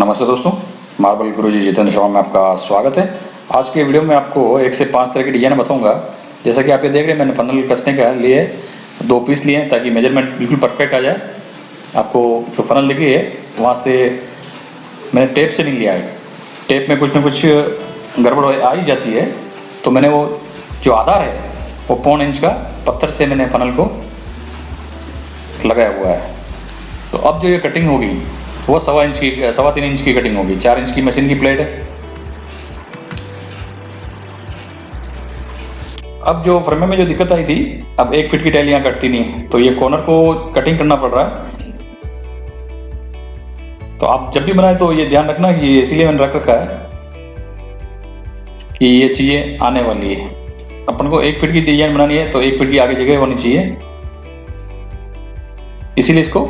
नमस्ते दोस्तों, मार्बल गुरुजी जितेंद्र शर्मा में आपका स्वागत है। आज के वीडियो में आपको 1 से 5 तरह की डिजाइन बताऊंगा। जैसा कि आप ये देख रहे हैं, मैंने फनल कसने का लिए 2 पीस लिए हैं ताकि मेजरमेंट बिल्कुल परफेक्ट आ जाए। आपको जो फनल दिख रही है वहाँ से मैंने टेप से नहीं लिया है। टेप में कुछ ना कुछ गड़बड़ आ ही जाती है, तो मैंने वो जो आधार है वो 1.25 इंच का पत्थर से मैंने फनल को लगाया हुआ है। तो अब जो ये कटिंग होगी वो 3.25 इंच की कटिंग होगी। 4 इंच की मशीन की प्लेट है। अब जो फ्रेम में जो दिक्कत आई थी, अब 1 फीट की टाइल यहाँ कटती नहीं है, तो ये कॉर्नर को कटिंग करना पड़ रहा है। तो आप जब भी बनाए तो ये ध्यान रखना कि इसीलिए मैंने रख रखा है कि ये चीजें आने वाली है। अपन को 1 फीट की डिजाइन बनानी है तो 1 फीट की आगे जगह होनी चाहिए, इसीलिए इसको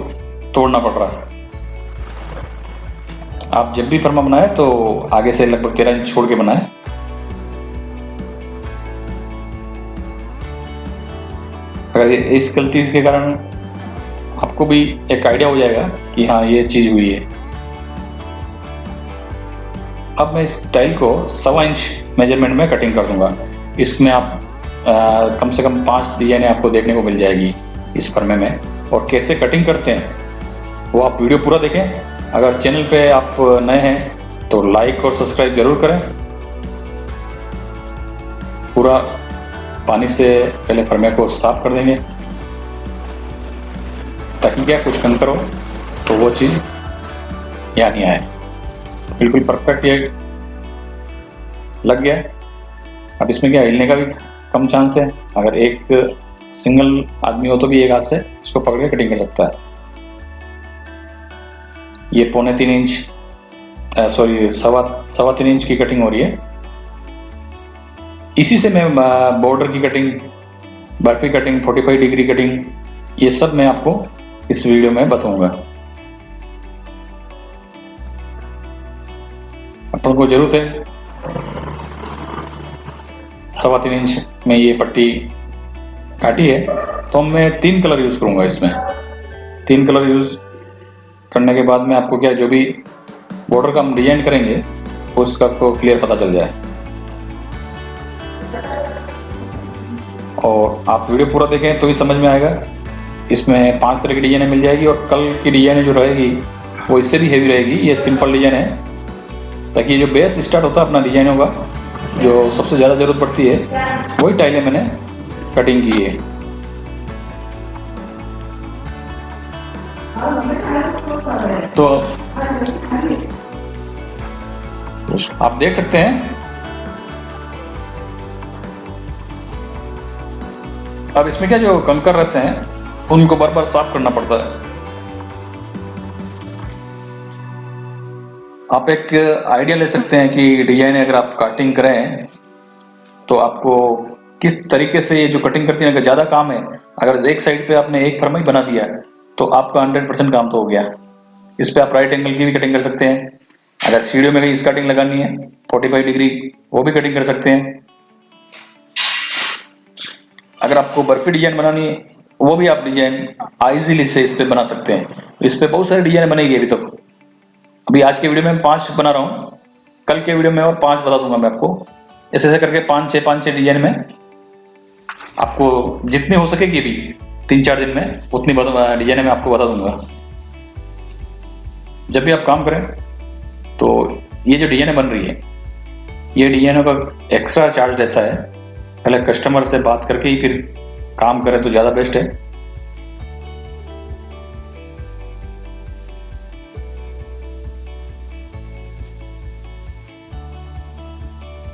तोड़ना पड़ रहा है। आप जब भी फर्मा बनाए तो आगे से लगभग 13 इंच छोड़ के बनाए। अगर इस गलती के कारण आपको भी एक आइडिया हो जाएगा कि हाँ ये चीज हुई है। अब मैं इस टाइल को 1.25 इंच मेजरमेंट में कटिंग कर दूंगा। इसमें आप कम से कम 5 डिजाइनें आपको देखने को मिल जाएगी इस फर्मे में। और कैसे कटिंग करते हैं वो आप वीडियो पूरा देखें। अगर चैनल पे आप नए हैं तो लाइक और सब्सक्राइब जरूर करें। पूरा पानी से पहले फर्मे को साफ कर देंगे ताकि क्या कुछ कंकर हो तो वो चीज़ यहाँ नहीं आए। बिल्कुल परफेक्ट ये लग गया। अब इसमें क्या हिलने का भी कम चांस है। अगर एक सिंगल आदमी हो तो भी एक हाथ से इसको पकड़ के कटिंग कर सकता है। ये 2.25 इंच सवा 3 इंच की कटिंग हो रही है। इसी से मैं बॉर्डर की cutting, barfi cutting, 45 degree cutting, ये सब मैं आपको इस वीडियो में बताऊंगा। अपन को जरूरत है 3.25 इंच में ये पट्टी काटी है, तो मैं 3 कलर यूज करूंगा। इसमें 3 कलर यूज करने के बाद में आपको क्या जो भी बॉर्डर का हम डिजाइन करेंगे उसका आपको क्लियर पता चल जाए। और आप वीडियो पूरा देखें तो ही समझ में आएगा। इसमें 5 तरह की डिजाइनें मिल जाएगी और कल की डिजाइनें जो रहेगी वो इससे भी हेवी रहेगी। ये सिंपल डिजाइन है ताकि जो बेस स्टार्ट होता है अपना डिजाइनों का, जो सबसे ज़्यादा जरूरत पड़ती है वही टाइलें मैंने कटिंग की है। तो आप देख सकते हैं। अब इसमें क्या जो कंकर रहते हैं उनको बार बार साफ करना पड़ता है। आप एक आइडिया ले सकते हैं कि डिजाइन अगर आप कटिंग करें तो आपको किस तरीके से ये जो कटिंग करती है, अगर ज़्यादा काम है, अगर एक साइड पे आपने एक फर्मा ही बना दिया तो आपका 100% काम तो हो गया। इस पे आप राइट एंगल की भी कटिंग कर सकते हैं। अगर सीढ़ियों में कहीं इस कटिंग लगानी है 45 डिग्री, वो भी कटिंग कर सकते हैं। अगर आपको बर्फी डिजाइन बनानी है वो भी आप डिजाइन इजीली से इस पे बना सकते हैं। इस पे बहुत सारी डिजाइन बनेगी अभी तक। अभी आज के वीडियो में 5 बना रहा हूँ, कल के वीडियो में और 5 बता दूंगा मैं आपको। ऐसे ऐसे करके 5-6 डिजाइन में आपको जितनी हो सकेगी अभी 3-4 दिन में उतनी डिजाइने मैं आपको बता दूंगा। जब भी आप काम करें तो ये जो डिजाइने बन रही है ये डिजाइनों का एक्स्ट्रा चार्ज रहता है। पहले कस्टमर से बात करके ही फिर काम करें तो ज़्यादा बेस्ट है।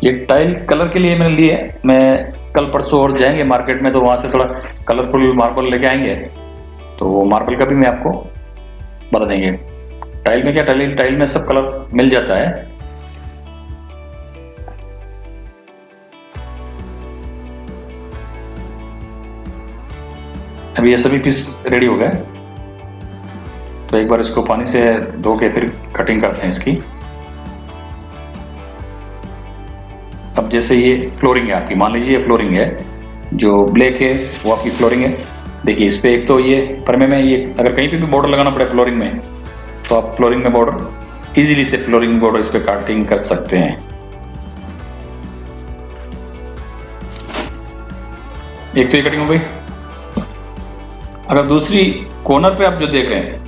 ये टाइल कलर के लिए मैंने लिए। मैं कल परसों और जाएंगे मार्केट में तो वहाँ से थोड़ा कलरफुल मार्बल लेके आएंगे, तो वो मार्बल का भी मैं आपको बता देंगे। टाइल में क्या टाइल में सब कलर मिल जाता है। अभी ये सभी पीस रेडी हो गए, तो एक बार इसको पानी से धो के फिर कटिंग करते हैं इसकी। अब जैसे ये फ्लोरिंग है आपकी, मान लीजिए ये फ्लोरिंग है, जो ब्लैक है वो आपकी फ्लोरिंग है। देखिए इस पे एक तो ये फर्मे में ये अगर कहीं पे भी बॉर्डर लगाना पड़े फ्लोरिंग में तो आप फ्लोरिंग में बॉर्डर इजीली से फ्लोरिंग बॉर्डर इस पे कटिंग कर सकते हैं। एक तो ये कटिंग हो गई। अगर दूसरी कॉर्नर पे आप जो देख रहे हैं,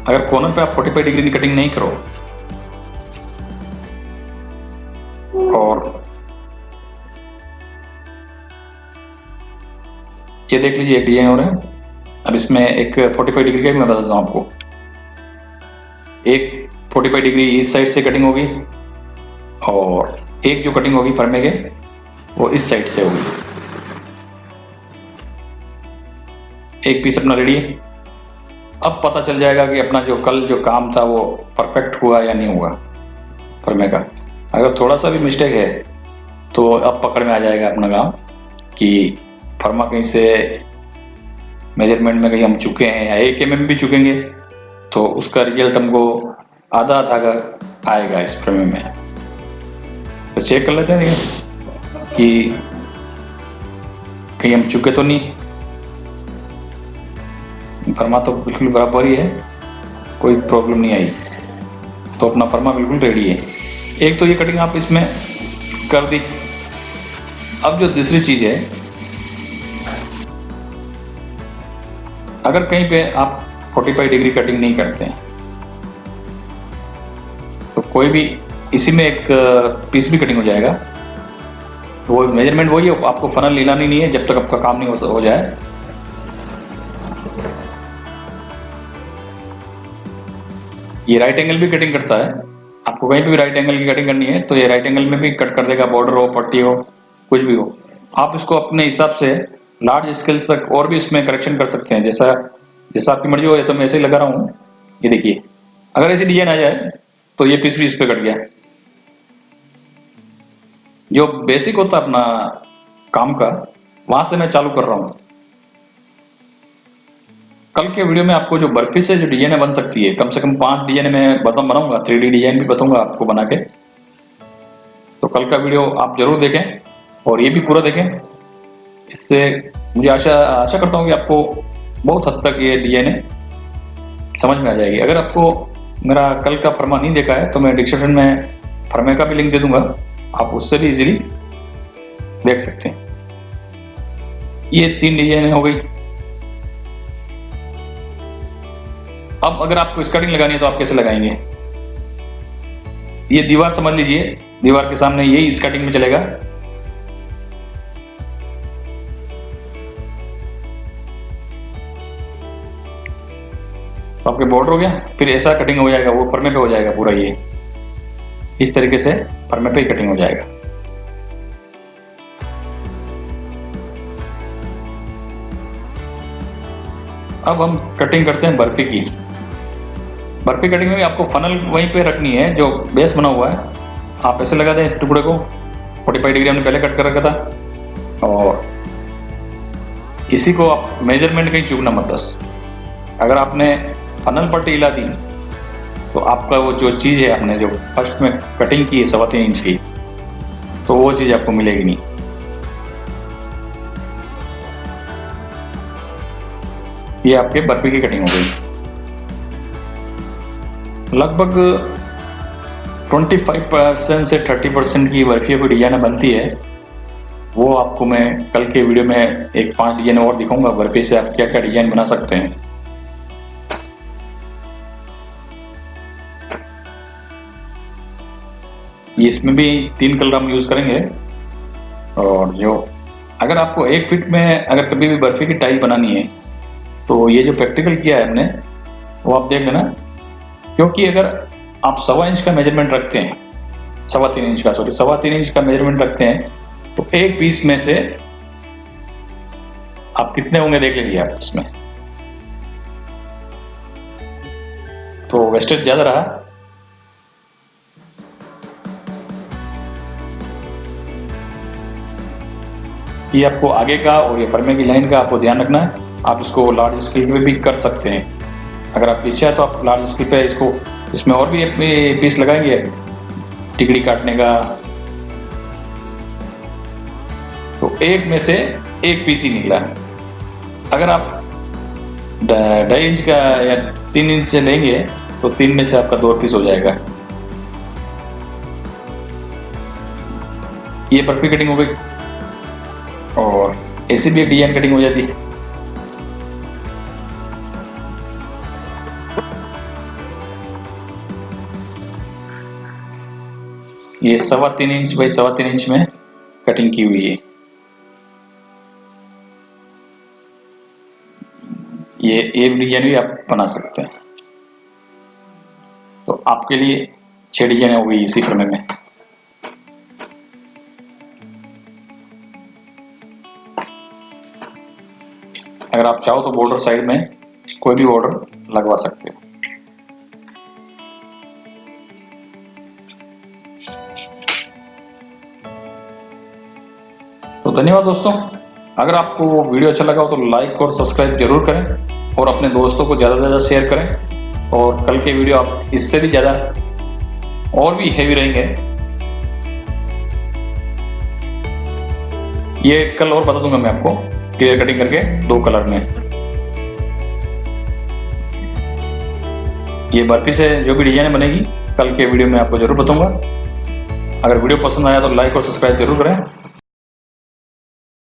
अगर कॉर्नर पे आप 45 डिग्री की कटिंग नहीं करो और ये देख लीजिए एक डिजाइन हो रहा है। अब इसमें एक 45 डिग्री का भी मैं बताता हूं आपको। एक 45 डिग्री इस साइड से कटिंग होगी और एक जो कटिंग होगी फरमे के वो इस साइड से होगी। एक पीस अपना रेडी है। अब पता चल जाएगा कि अपना जो कल जो काम था वो परफेक्ट हुआ या नहीं हुआ फरमे का। अगर थोड़ा सा भी मिस्टेक है तो अब पकड़ में आ जाएगा अपना काम कि फर्मा कहीं से मेजरमेंट में कहीं हम चुके हैं या 1 mm भी चुकेंगे तो उसका रिजल्ट हमको आधा आधा आएगा इस फर्मे में। तो चेक कर लेते हैं कि कहीं हम चुके तो नहीं। फर्मा तो बिल्कुल बराबर ही है, कोई प्रॉब्लम नहीं आई, तो अपना फर्मा बिल्कुल रेडी है। एक तो ये कटिंग आप इसमें कर दी। अब जो दूसरी चीज है, अगर कहीं पे आप 45 डिग्री कटिंग नहीं करते हैं तो कोई भी इसी में एक पीस भी कटिंग हो जाएगा। तो वो मेजरमेंट वही है, आपको फनल हिलानी नहीं है जब तक आपका काम नहीं हो जाए। ये राइट एंगल भी कटिंग करता है। आपको कहीं पे भी राइट एंगल की कटिंग करनी है तो ये राइट एंगल में भी कट कर देगा, बॉर्डर हो, पट्टी हो, कुछ भी हो। आप इसको अपने हिसाब से लार्ज स्केल तक और भी इसमें करेक्शन कर सकते हैं, जैसा जैसा आपकी मर्जी हो। ये तो मैं ऐसे ही लगा रहा हूँ। ये देखिए, अगर ऐसी डिजाइन आ जाए तो ये पीस भी इस पे कट गया। जो बेसिक होता है अपना काम का, वहां से मैं चालू कर रहा हूँ। कल के वीडियो में आपको जो बर्फी से जो डिजाइन बन सकती है, कम से कम 5 डिजाइन में बनाऊंगा। 3D डिजाइन भी बताऊंगा आपको बना के। तो कल का वीडियो आप जरूर देखें और ये भी पूरा देखें। इससे मुझे आशा करता हूँ कि आपको बहुत हद तक ये डिजाइन समझ में आ जाएगी। अगर आपको मेरा कल का फर्मा नहीं देखा है तो मैं डिस्क्रिप्शन में फर्मे का भी लिंक दे दूंगा, आप उससे भी इजीली देख सकते हैं। ये 3 डिजाइन हो गई। अब अगर आपको स्कर्टिंग लगानी है तो आप कैसे लगाएंगे? ये दीवार समझ लीजिए, दीवार के सामने यही स्कर्टिंग में चलेगा। तो आपके बॉर्डर हो गया, फिर ऐसा कटिंग हो जाएगा, वो फर्मे पे हो जाएगा पूरा। ये इस तरीके से फर्मे पे ही कटिंग हो जाएगा। अब हम कटिंग करते हैं बर्फी की। बर्फी कटिंग में आपको फनल वहीं पे रखनी है जो बेस बना हुआ है। आप ऐसे लगा दें इस टुकड़े को। 45 डिग्री हमने पहले कट कर रखा था और इसी को आप मेजरमेंट कहीं चूकना मत बस। अगर आपने फनल पट्टी हिला दी तो आपका वो जो चीज़ है, आपने जो फर्स्ट में कटिंग की है 3.25 इंच की, तो वो चीज़ आपको मिलेगी नहीं। ये आपके बर्फी की कटिंग हो गई। लगभग 25% से 30% की बर्फियों की डिजाइन बनती है। वो आपको मैं कल के वीडियो में एक 5 डिजाइन और दिखाऊंगा बर्फी से आप क्या क्या डिजाइन बना सकते हैं। इसमें भी 3 कलर हम यूज करेंगे। और जो अगर आपको 1 फीट में अगर कभी भी बर्फी की टाइल बनानी है तो ये जो प्रैक्टिकल किया है हमने वो आप देख लेना। क्योंकि अगर आप 1.25 इंच का मेजरमेंट रखते हैं, 3.25 इंच का, 3.25 इंच का मेजरमेंट रखते हैं तो एक पीस में से आप कितने होंगे देख लीजिए आप इसमें। तो वेस्टेज ज्यादा रहा। ये आपको आगे का और ये फर्मे की लाइन का आपको ध्यान रखना है। आप इसको लार्ज स्केल पे भी कर सकते हैं। अगर आप इच्छा है तो आप लार्ज स्केल पे इसको, इसमें और भी पीस लगाएंगे टिकड़ी काटने का, तो एक में से एक पीस ही निकला। अगर आप 2.5 इंच का या 3 इंच से लेंगे तो 3 में से आपका 2 पीस हो जाएगा। ये परफेक्ट कटिंग हो गई। और ऐसी भी एक डिजाइन कटिंग हो जाती है। ये 3.25 इंच बाई 3.25 इंच में कटिंग की हुई है। ये डिजाइन भी आप बना सकते हैं। तो आपके लिए 6 डिजाइन हो गई इसी फ्रेम में। अगर आप चाहो तो बॉर्डर साइड में कोई भी बॉर्डर लगवा सकते हो। तो धन्यवाद दोस्तों। अगर आपको वीडियो अच्छा लगा हो तो लाइक और सब्सक्राइब जरूर करें और अपने दोस्तों को ज़्यादा से ज़्यादा शेयर करें। और कल के वीडियो आप इससे भी ज़्यादा और भी हेवी रहेंगे। ये कल और बता दूंगा मैं आपको क्लियर कटिंग करके 2 कलर में। ये बर्फी से जो भी डिजाइन बनेगी कल के वीडियो में आपको जरूर बताऊंगा। अगर वीडियो पसंद आया तो लाइक और सब्सक्राइब जरूर करें।